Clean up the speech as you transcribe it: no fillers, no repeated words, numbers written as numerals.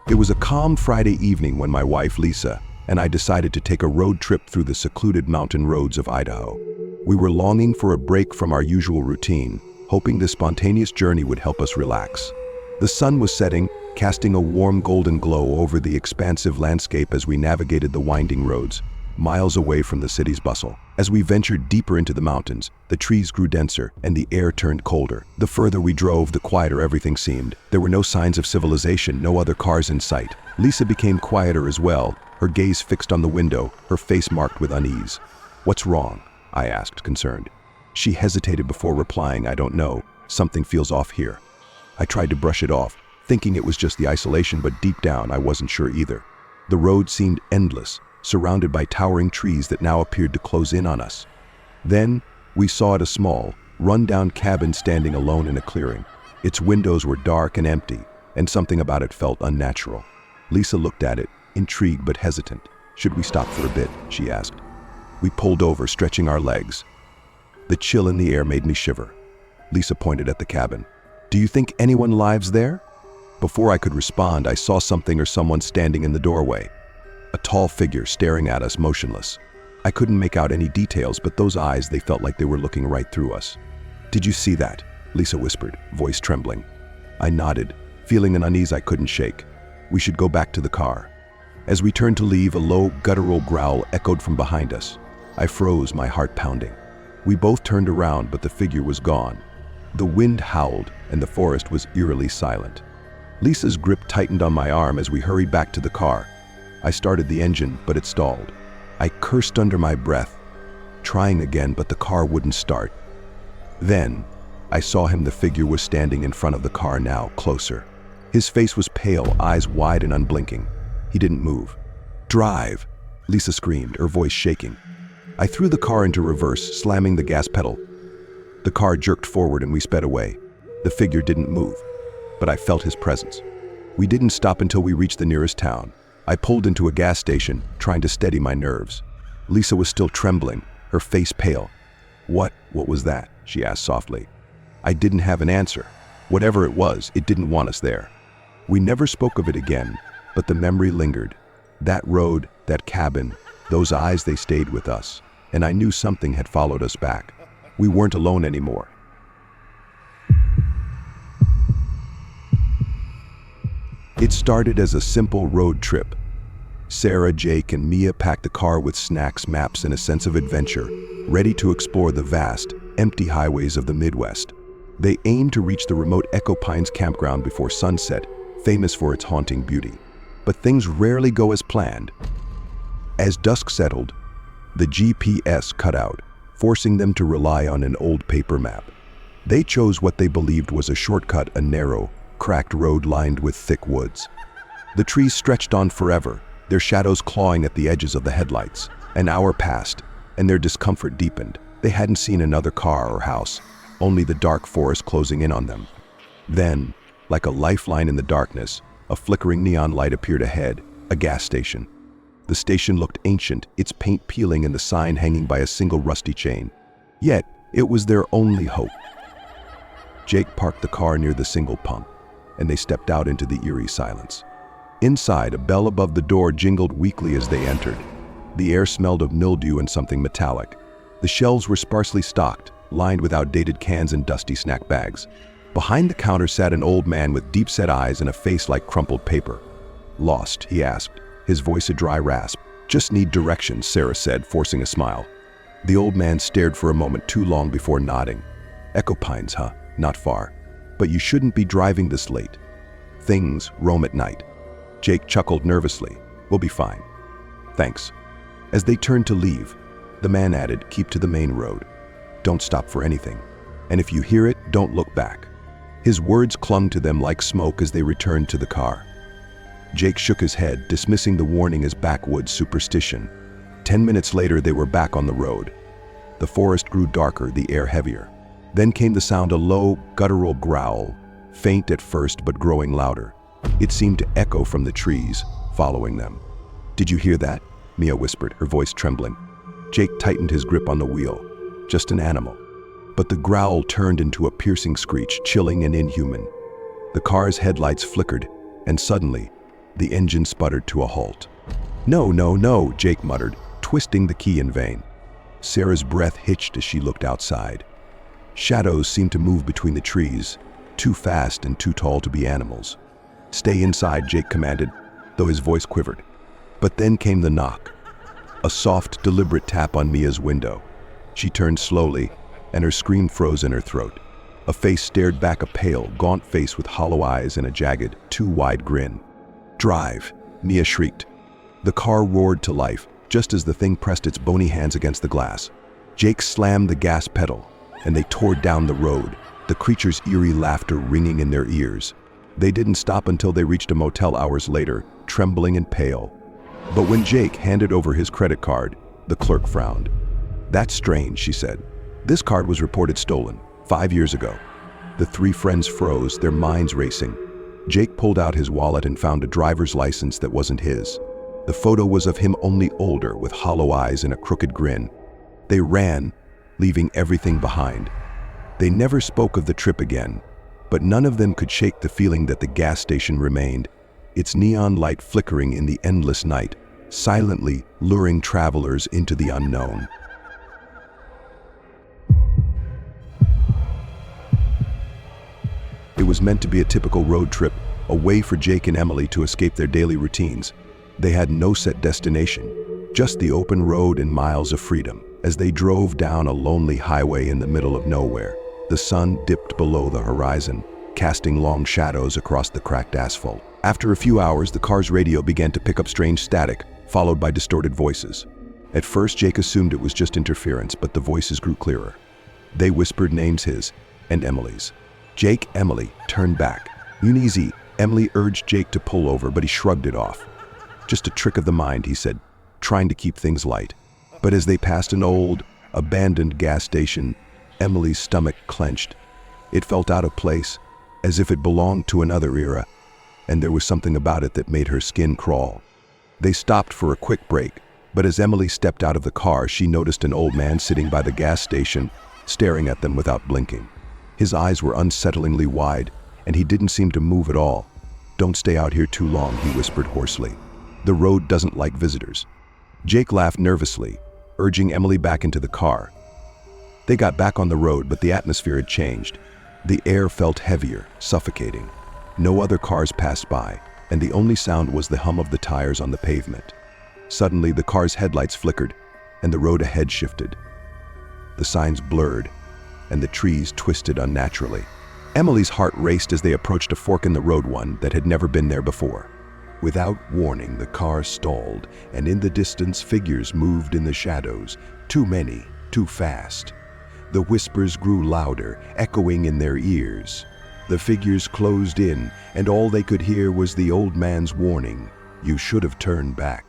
It was a calm Friday evening when my wife, Lisa, and I decided to take a road trip through the secluded mountain roads of Idaho. We were longing for a break from our usual routine, hoping this spontaneous journey would help us relax. The sun was setting, casting a warm golden glow over the expansive landscape as we navigated the winding roads, miles away from the city's bustle. As we ventured deeper into the mountains, the trees grew denser and the air turned colder. The further we drove, the quieter everything seemed. There were no signs of civilization, no other cars in sight. Lisa became quieter as well, her gaze fixed on the window, her face marked with unease. "What's wrong?" I asked, concerned. She hesitated before replying, "I don't know. Something feels off here." I tried to brush it off, thinking it was just the isolation, but deep down I wasn't sure either. The road seemed endless, surrounded by towering trees that now appeared to close in on us. Then we saw a small, run-down cabin standing alone in a clearing. Its windows were dark and empty, and something about it felt unnatural. Lisa looked at it, intrigued but hesitant. "Should we stop for a bit?" she asked. We pulled over, stretching our legs. The chill in the air made me shiver. Lisa pointed at the cabin. "Do you think anyone lives there?" Before I could respond, I saw something or someone standing in the doorway. A tall figure staring at us, motionless. I couldn't make out any details, but those eyes, they felt like they were looking right through us. "Did you see that?" Lisa whispered, voice trembling. I nodded, feeling an unease I couldn't shake. "We should go back to the car." As we turned to leave, a low, guttural growl echoed from behind us. I froze, my heart pounding. We both turned around, but the figure was gone. The wind howled, and the forest was eerily silent. Lisa's grip tightened on my arm as we hurried back to the car. I started the engine, but it stalled. I cursed under my breath, trying again, but the car wouldn't start. Then, I saw him. The figure was standing in front of the car now, closer. His face was pale, eyes wide and unblinking. He didn't move. "Drive!" Lisa screamed, her voice shaking. I threw the car into reverse, slamming the gas pedal. The car jerked forward and we sped away. The figure didn't move, but I felt his presence. We didn't stop until we reached the nearest town. I pulled into a gas station, trying to steady my nerves. Lisa was still trembling, her face pale. What was that?" she asked softly. I didn't have an answer. Whatever it was, it didn't want us there. We never spoke of it again, but the memory lingered. That road, that cabin, those eyes, they stayed with us. And I knew something had followed us back. We weren't alone anymore. It started as a simple road trip. Sarah, Jake, and Mia packed the car with snacks, maps, and a sense of adventure, ready to explore the vast, empty highways of the Midwest. They aimed to reach the remote Echo Pines campground before sunset, famous for its haunting beauty. But things rarely go as planned. As dusk settled, the GPS cut out, forcing them to rely on an old paper map. They chose what they believed was a shortcut, a narrow, cracked road lined with thick woods. The trees stretched on forever, their shadows clawing at the edges of the headlights. An hour passed, and their discomfort deepened. They hadn't seen another car or house, only the dark forest closing in on them. Then, like a lifeline in the darkness, a flickering neon light appeared ahead, a gas station. The station looked ancient, its paint peeling and the sign hanging by a single rusty chain. Yet, it was their only hope. Jake parked the car near the single pump, and they stepped out into the eerie silence. Inside, a bell above the door jingled weakly as they entered. The air smelled of mildew and something metallic. The shelves were sparsely stocked, lined with outdated cans and dusty snack bags. Behind the counter sat an old man with deep-set eyes and a face like crumpled paper. "Lost?" he asked, his voice a dry rasp. "Just need directions," Sarah said, forcing a smile. The old man stared for a moment too long before nodding. "Echo Pines, huh? Not far. But you shouldn't be driving this late. Things roam at night." Jake chuckled nervously. "We'll be fine. Thanks." As they turned to leave, the man added, "Keep to the main road. Don't stop for anything. And if you hear it, don't look back." His words clung to them like smoke as they returned to the car. Jake shook his head, dismissing the warning as backwoods superstition. 10 minutes later, they were back on the road. The forest grew darker, the air heavier. Then came the sound, a low, guttural growl, faint at first but growing louder. It seemed to echo from the trees, following them. "Did you hear that?" Mia whispered, her voice trembling. Jake tightened his grip on the wheel. "Just an animal." But the growl turned into a piercing screech, chilling and inhuman. The car's headlights flickered, and suddenly, The engine sputtered to a halt. "No, no, no," Jake muttered, twisting the key in vain. Sarah's breath hitched as she looked outside. Shadows seemed to move between the trees, too fast and too tall to be animals. "Stay inside," Jake commanded, though his voice quivered. But then came the knock. A soft, deliberate tap on Mia's window. She turned slowly, and her scream froze in her throat. A face stared back, a pale, gaunt face with hollow eyes and a jagged, too wide grin. "Drive," Mia shrieked. The car roared to life, just as the thing pressed its bony hands against the glass. Jake slammed the gas pedal, and they tore down the road, the creature's eerie laughter ringing in their ears. They didn't stop until they reached a motel hours later, trembling and pale. But when Jake handed over his credit card, the clerk frowned. "That's strange," she said. "This card was reported stolen 5 years ago." The three friends froze, their minds racing. Jake pulled out his wallet and found a driver's license that wasn't his. The photo was of him, only older, with hollow eyes and a crooked grin. They ran, leaving everything behind. They never spoke of the trip again, but none of them could shake the feeling that the gas station remained, its neon light flickering in the endless night, silently luring travelers into the unknown. It was meant to be a typical road trip, a way for Jake and Emily to escape their daily routines. They had no set destination, just the open road and miles of freedom. As they drove down a lonely highway in the middle of nowhere, the sun dipped below the horizon, casting long shadows across the cracked asphalt. After a few hours, the car's radio began to pick up strange static, followed by distorted voices. At first, Jake assumed it was just interference, but the voices grew clearer. They whispered names, his and Emily's. "Jake, Emily, turn back. Easy." Emily urged Jake to pull over, but he shrugged it off. "Just a trick of the mind," he said, trying to keep things light. But as they passed an old, abandoned gas station, Emily's stomach clenched. It felt out of place, as if it belonged to another era, and there was something about it that made her skin crawl. They stopped for a quick break, but as Emily stepped out of the car, she noticed an old man sitting by the gas station, staring at them without blinking. His eyes were unsettlingly wide, and he didn't seem to move at all. "Don't stay out here too long," he whispered hoarsely. "The road doesn't like visitors." Jake laughed nervously, urging Emily back into the car. They got back on the road, but the atmosphere had changed. The air felt heavier, suffocating. No other cars passed by, and the only sound was the hum of the tires on the pavement. Suddenly, the car's headlights flickered, and the road ahead shifted. The signs blurred, and the trees twisted unnaturally. Emily's heart raced as they approached a fork in the road, one that had never been there before. Without warning, the car stalled, and in the distance, figures moved in the shadows. Too many, too fast. The whispers grew louder, echoing in their ears. The figures closed in, and all they could hear was the old man's warning, "You should have turned back."